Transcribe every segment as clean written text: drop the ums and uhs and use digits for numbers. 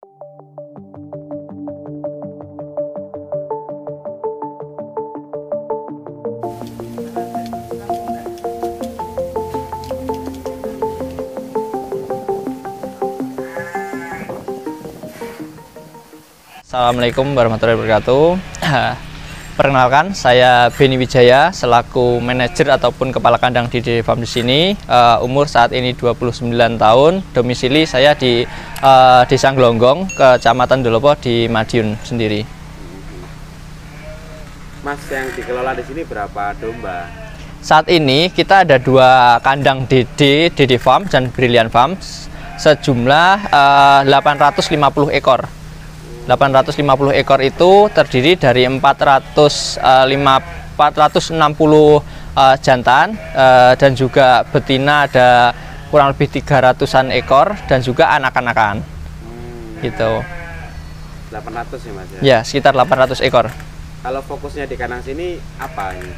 Assalamualaikum warahmatullahi wabarakatuh. Perkenalkan, saya Beni Wijaya selaku manajer ataupun kepala kandang di DD Farm di sini. Umur saat ini 29 tahun. Domisili saya di Desa Glonggong, Kecamatan Dolopo di Madiun sendiri. Mas, yang dikelola di sini berapa domba? Saat ini kita ada 2 kandang DD Farm dan Brilliant Farm sejumlah 850 ekor. 850 ekor itu terdiri dari 460 jantan dan juga betina ada kurang lebih 300-an ekor dan juga anak-anakan. Gitu. 800 ya Mas ya? Ya, sekitar 800 ekor. Kalau fokusnya di kandang sini apa ini?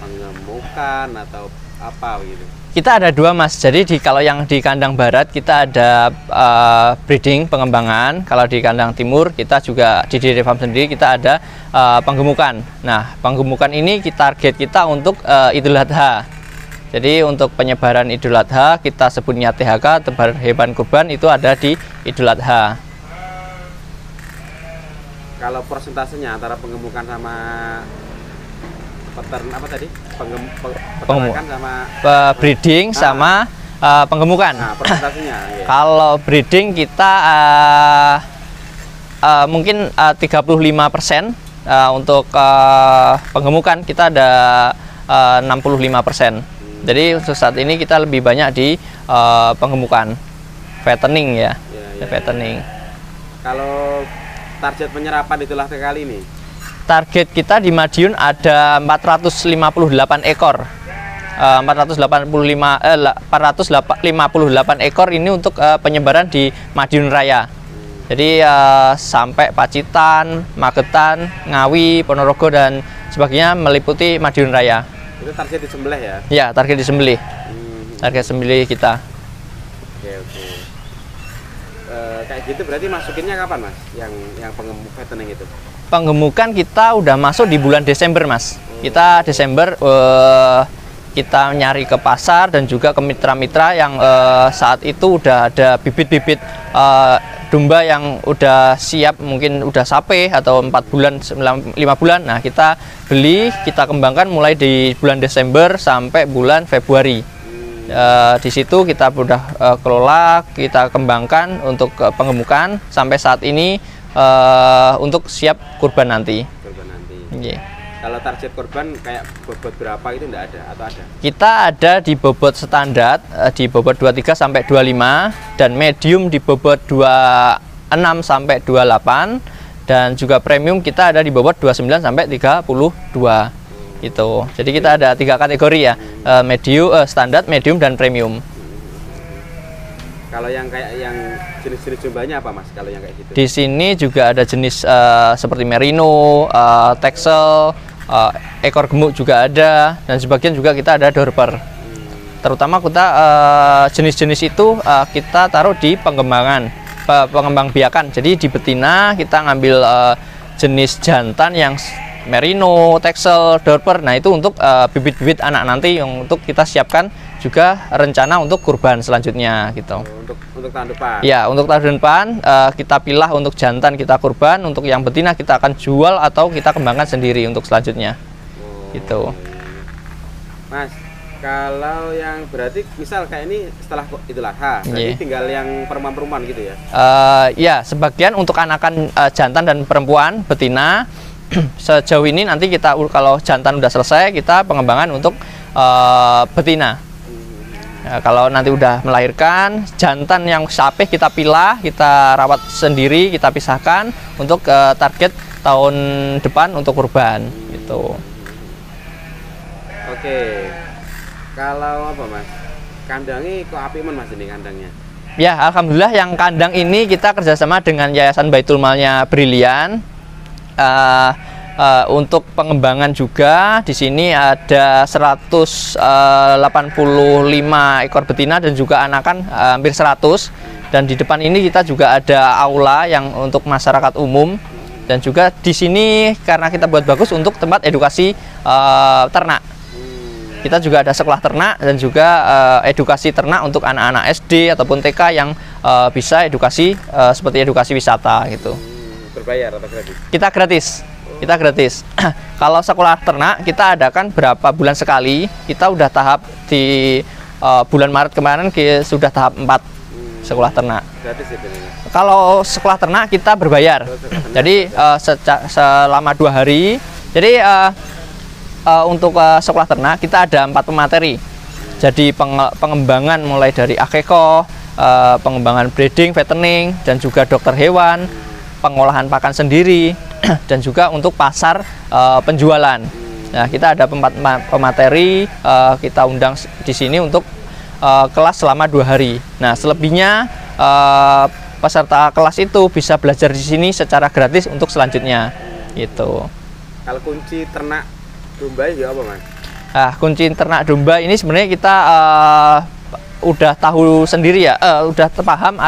Pengemukan atau apa gitu? Kita ada 2 Mas, jadi kalau yang di kandang barat kita ada breeding, pengembangan. Kalau di kandang timur kita juga di DD Farm sendiri kita ada penggemukan. Nah, penggemukan ini target kita untuk Idul Adha. Jadi untuk penyebaran Idul Adha kita sebutnya THK, tebar hewan kurban, itu ada di Idul Adha. Kalau persentasenya antara penggemukan sama apa tadi? Peternakan sama breeding sama penggemukan. Nah, persentasenya. Ya. Kalau breeding kita mungkin 35%, untuk penggemukan kita ada 65%. Jadi untuk saat ini kita lebih banyak di penggemukan, fattening ya, fattening. Kalau target penyerapan itulah kali ini. Target kita di Madiun ada 458 ekor. 458 ekor ini untuk penyebaran di Madiun Raya. Jadi sampai Pacitan, Magetan, Ngawi, Ponorogo dan sebagainya meliputi Madiun Raya. Itu target disembelih ya? Ya, target disembelih. Target sembelih kita. Oke. Kayak gitu berarti masukinnya kapan Mas? Yang pengemuk fattening itu? Penggemukan kita udah masuk di bulan Desember Mas. Kita Desember kita nyari ke pasar dan juga ke mitra-mitra yang saat itu udah ada bibit-bibit domba yang udah siap, mungkin udah sape atau 4 bulan, 5 bulan. Nah, kita beli, kita kembangkan mulai di bulan Desember sampai bulan Februari. Di situ kita udah kelola, kita kembangkan untuk pengemukan sampai saat ini untuk siap kurban nanti. Yeah. Kalau target kurban kayak bobot berapa itu enggak ada atau ada? Kita ada di bobot standar di bobot 23 sampai 25 dan medium di bobot 26 sampai 28 dan juga premium kita ada di bobot 29 sampai 32. Itu. Jadi kita ada 3 kategori ya, medium, standar, medium dan premium. Kalau yang kayak yang jenis-jenis dombanya apa Mas? Kalau yang kayak gitu? Di sini juga ada jenis seperti merino, texel, ekor gemuk juga ada, dan sebagian juga kita ada dorper. Terutama kita jenis-jenis itu kita taruh di pengembangan, pengembang biakan. Jadi di betina kita ngambil jenis jantan yang merino, texel, dorper. Nah itu untuk bibit-bibit anak nanti yang untuk kita siapkan juga rencana untuk kurban selanjutnya gitu. Untuk tahun depan. Ya, untuk tahun depan kita pilih untuk jantan kita kurban, untuk yang betina kita akan jual atau kita kembangkan sendiri untuk selanjutnya. Gitu. Mas, kalau yang berarti misal kayak ini setelah Idul Adha, berarti tinggal yang perempuan-perempuan gitu ya? Ya, sebagian untuk anakan jantan dan perempuan betina. Sejauh ini nanti kita kalau jantan udah selesai kita pengembangan untuk betina. Kalau nanti udah melahirkan, jantan yang sapi kita pilah, kita rawat sendiri, kita pisahkan untuk target tahun depan untuk kurban gitu. Oke. Kalau apa Mas? Kandangnya kok apik men Mas ini kandangnya? Ya, alhamdulillah yang kandang ini kita kerjasama dengan Yayasan Baitul Malnya Brilliant. Untuk pengembangan juga di sini ada 185 ekor betina dan juga anakan hampir 100. Dan di depan ini kita juga ada aula yang untuk masyarakat umum, dan juga di sini karena kita buat bagus untuk tempat edukasi ternak. Kita juga ada sekolah ternak dan juga edukasi ternak untuk anak-anak SD ataupun TK yang bisa edukasi seperti edukasi wisata gitu. Berbayar atau gratis? Kita gratis. Kita gratis. Kalau sekolah ternak kita adakan berapa bulan sekali. Kita udah tahap di bulan Maret kemarin sudah tahap 4 sekolah ternak. Gratis ya? Kalau sekolah ternak kita berbayar. Jadi selama 2 hari. Jadi untuk sekolah ternak kita ada 4 pemateri. Jadi pengembangan mulai dari akeko, pengembangan breeding, fattening, dan juga dokter hewan, pengolahan pakan sendiri, dan juga untuk pasar penjualan. Nah, kita ada 4 pemateri, kita undang di sini untuk kelas selama 2 hari. Nah, selebihnya peserta kelas itu bisa belajar di sini secara gratis untuk selanjutnya. Gitu. Kalau kunci ternak domba ya apa, Mas? Nah, kunci ternak domba ini sebenarnya kita udah tahu sendiri ya, udah paham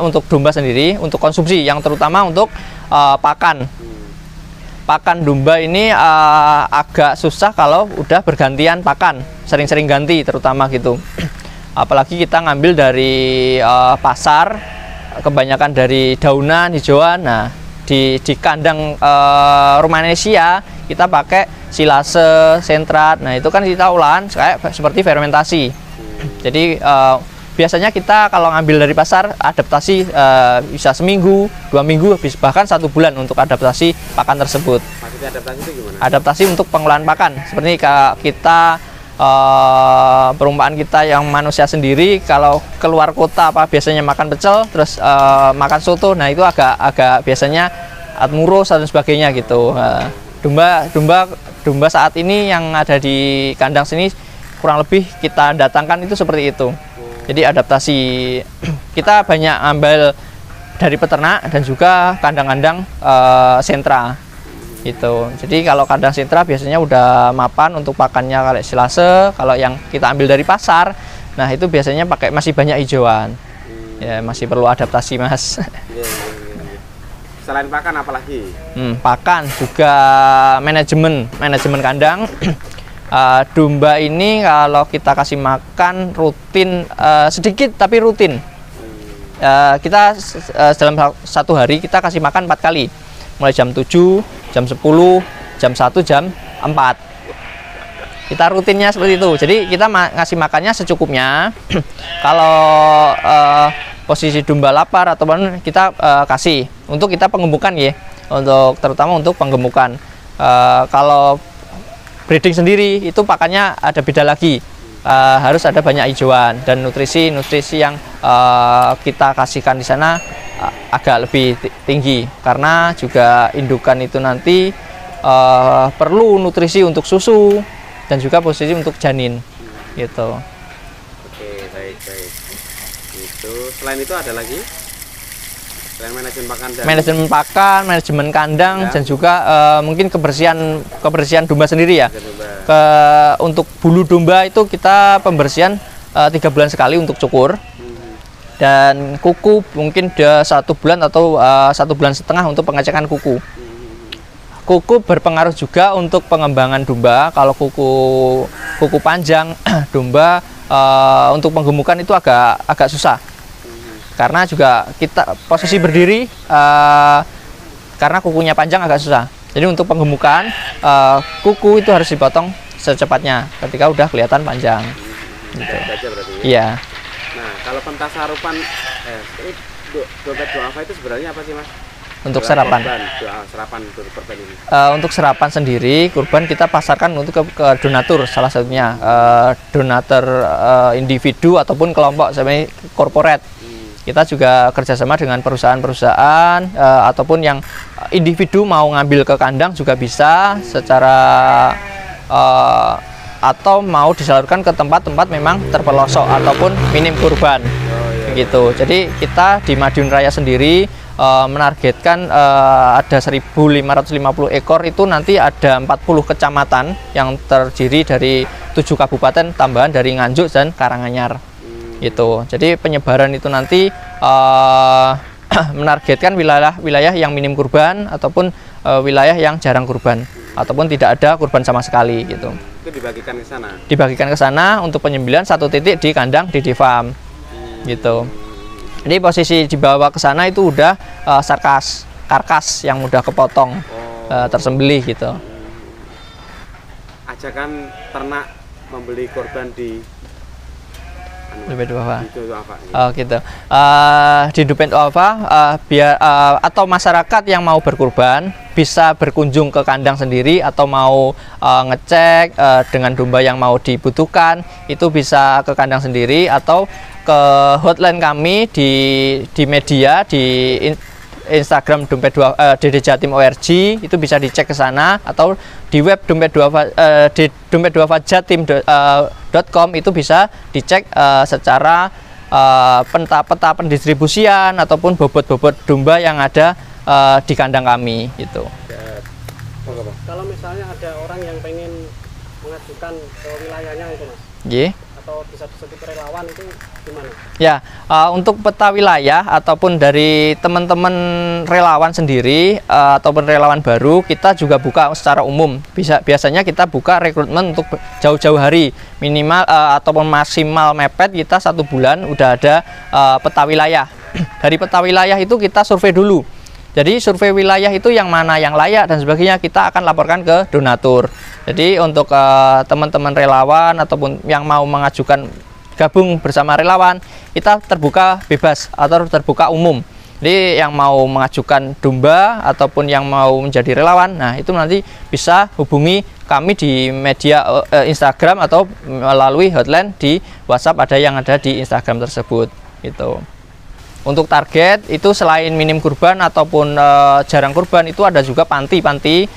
untuk domba sendiri, untuk konsumsi, yang terutama untuk pakan. Pakan domba ini agak susah kalau udah bergantian pakan, sering-sering ganti terutama gitu. Apalagi kita ngambil dari pasar, kebanyakan dari daunan, hijauan. Nah, di kandang Rumanesia kita pakai silase, sentrat. Nah, itu kan kita olahan kayak seperti fermentasi. Jadi biasanya kita kalau ngambil dari pasar adaptasi bisa seminggu, 2 minggu, bahkan 1 bulan untuk adaptasi pakan tersebut. Maksudnya adaptasi itu gimana? Adaptasi untuk pengolahan pakan. Seperti kita perumpamaan kita yang manusia sendiri kalau keluar kota biasanya makan pecel, terus makan soto. Nah, itu agak biasanya murus dan sebagainya gitu. Domba saat ini yang ada di kandang sini kurang lebih kita datangkan itu seperti itu. Jadi adaptasi kita banyak ambil dari peternak dan juga kandang-kandang sentra gitu. Jadi kalau kandang sentra biasanya udah mapan untuk pakannya kayak silase. Kalau yang kita ambil dari pasar, nah itu biasanya pakai masih banyak hijauan. Ya, masih perlu adaptasi, Mas. Selain pakan apa lagi? Pakan juga manajemen kandang. Domba ini kalau kita kasih makan rutin, sedikit tapi rutin. Kita dalam 1 hari kita kasih makan 4 kali, mulai jam 7, jam 10, jam 1, jam 4. Kita rutinnya seperti itu. Jadi kita ngasih makannya secukupnya. Kalau posisi domba lapar ataupun kita kasih untuk kita penggemukan ya, terutama untuk penggemukan. Kalau breeding sendiri itu pakannya ada beda lagi, harus ada banyak hijauan dan nutrisi yang kita kasihkan di sana agak lebih tinggi, karena juga indukan itu nanti perlu nutrisi untuk susu dan juga posisi untuk janin gitu. Oke, baik. Itu selain itu ada lagi? Selain manajemen pakan dan manajemen kandang dan juga mungkin kebersihan domba sendiri ya. Untuk bulu domba itu kita pembersihan 3 bulan sekali untuk cukur. Dan kuku mungkin dia 1 bulan atau 1 bulan setengah untuk pengecekan kuku. Kuku berpengaruh juga untuk pengembangan domba. Kalau kuku panjang domba untuk penggemukan itu agak susah. Karena juga kita posisi berdiri, karena kukunya panjang agak susah. Jadi untuk penggemukan kuku itu harus dipotong secepatnya ketika udah kelihatan panjang. Gitu. Iya. Nah, kalau pentasarupan dompet duafa itu sebenarnya apa sih, Mas? Untuk serapan. Serapan kurban ini. Untuk serapan sendiri, kurban kita pasarkan untuk ke donatur, salah satunya donatur individu ataupun kelompok seperti korporat. Kita juga kerjasama dengan perusahaan-perusahaan ataupun yang individu mau ngambil ke kandang juga bisa secara atau mau disalurkan ke tempat-tempat memang terpelosok ataupun minim kurban. Begitu. Jadi kita di Madiun Raya sendiri menargetkan ada 1.550 ekor, itu nanti ada 40 kecamatan yang terdiri dari 7 kabupaten tambahan dari Nganjuk dan Karanganyar. Itu. Jadi penyebaran itu nanti menargetkan wilayah-wilayah yang minim kurban ataupun wilayah yang jarang kurban ataupun tidak ada kurban sama sekali gitu. Itu dibagikan ke sana. Dibagikan ke sana untuk penyembelihan satu titik di kandang di Farm. Gitu. Jadi posisi dibawa ke sana itu udah karkas yang udah kepotong, tersembelih gitu. Ajakan ternak membeli korban di Dupen Duafa. Ya. Oh gitu. Di Dupen Duafa biar atau masyarakat yang mau berkurban bisa berkunjung ke kandang sendiri atau mau ngecek dengan domba yang mau dibutuhkan itu bisa ke kandang sendiri atau ke hotline kami di media di Instagram DD Jatim ORG itu bisa dicek ke sana atau di web dompetduafajatim.com itu bisa dicek secara peta pendistribusian ataupun bobot-bobot domba yang ada di kandang kami gitu. Kalau misalnya ada orang yang pengen mengajukan ke wilayahnya itu Mas, Yeah. atau bisa disebut relawan itu gimana? Ya, untuk peta wilayah ataupun dari teman-teman relawan sendiri ataupun relawan baru kita juga buka secara umum. Biasanya kita buka rekrutmen untuk jauh-jauh hari minimal ataupun maksimal mepet kita 1 bulan udah ada peta wilayah. Dari peta wilayah itu kita survei dulu. Jadi survei wilayah itu yang mana yang layak dan sebagainya kita akan laporkan ke donatur. Jadi untuk teman-teman relawan ataupun yang mau mengajukan gabung bersama relawan, kita terbuka bebas atau terbuka umum. Jadi yang mau mengajukan domba ataupun yang mau menjadi relawan, nah itu nanti bisa hubungi kami di media Instagram atau melalui hotline di WhatsApp ada yang ada di Instagram tersebut. Gitu. Untuk target itu selain minim kurban ataupun jarang kurban itu ada juga panti-panti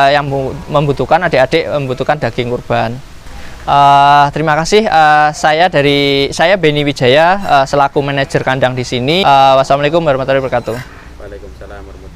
yang membutuhkan adik-adik membutuhkan daging kurban. Terima kasih. Saya Beni Wijaya selaku manajer kandang di sini. Wassalamualaikum warahmatullahi wabarakatuh. Waalaikumsalam warahmatullahi wabarakatuh.